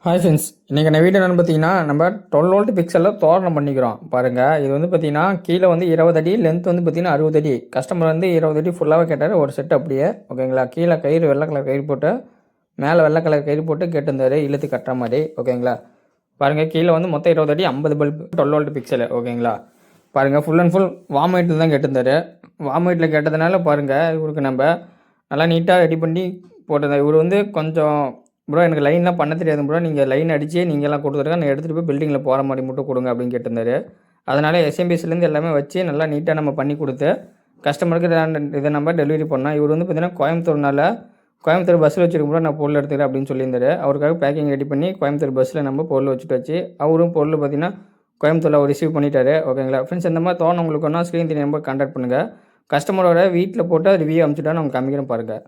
Hi friends, இன்றைக்கி நான் video என்னென்னு பார்த்தீங்கன்னா நம்ம 12 வோல்ட் பிக்சலில் தோரணம் பண்ணிக்கிறோம் பாருங்கள். இது வந்து பார்த்தீங்கன்னா கீழே வந்து 20 அடி, லென்த் வந்து பார்த்தீங்கன்னா 60 அடி. கஸ்டமர் வந்து 20 அடி ஃபுல்லாகவே கேட்டார், ஒரு செட் அப்படியே ஓகேங்களா. கீழே கயிறு வெள்ளை கலர் கயிறு போட்டு மேலே வெள்ளை கலர் கயிறு போட்டு கேட்டிருந்தார், இழுத்து கட்டுற மாதிரி ஓகேங்களா. பாருங்கள், கீழே வந்து மொத்தம் 20 அடி 50 பல்பு 12 வோல்ட் பிக்சலு ஓகேங்களா. பாருங்கள், ஃபுல் அண்ட் ஃபுல் வார்ம் ஹைட்டில் தான் கேட்டிருந்தார். வார்ம் ஹைட்டில் கேட்டதுனால பாருங்கள், இவருக்கு நம்ம நல்லா நீட்டாக ரெடி பண்ணி போட்டிருந்தார். இவர் வந்து கொஞ்சம் ப்ரோ எனக்கு லைன்லாம் பண்ண தெரியாது ப்ரோ, நீங்கள் லைன் அடித்து நீங்கள்லாம் கொடுத்துருங்க, நான் எடுத்துகிட்டு போய் பில்டிங்கில் போகிற மாதிரி மட்டும் கொடுங்க அப்படின்னு கேட்டிருந்தாரு. அதனால் எஸ்எம்பிஎஸ்லேருந்து எல்லாமே வச்சு நல்லா நீட்டாக நம்ம பண்ணி கொடுத்து கஸ்டமருக்கு இதை நம்ம டெலிவரி பண்ணோம். இவர் வந்து பார்த்தீங்கன்னா கோயம்புத்தூர் பஸ்ஸில் வச்சுருக்கும் ப்ரோ, நான் பொருள் எடுத்துக்கிறேன் அப்படின்னு சொல்லியிருந்தாரு. அவருக்காக பேக்கிங் ரெடி பண்ணி கோயம்புத்தூர் பஸ்ஸில் நம்ம பொருள் வச்சுட்டு வச்சு அவரும் பொருள் பார்த்தீங்கன்னா கோயம்புத்தூரில் அவர் ரிசீவ் பண்ணிட்டாரு ஓகேங்களா. ஃப்ரெண்ட்ஸ், இந்த மாதிரி தோணும் உங்களுக்கு ஒன்றா ஸ்க்ரீன் 3 நம்பர் கான்டாக்ட் பண்ணுங்கள். கஸ்டமரோட வீட்டில் போட்டு ரிவ்யூ அனுப்பிச்சுட்டா நம்ம காமிக்கிறோம் பாருங்கள்.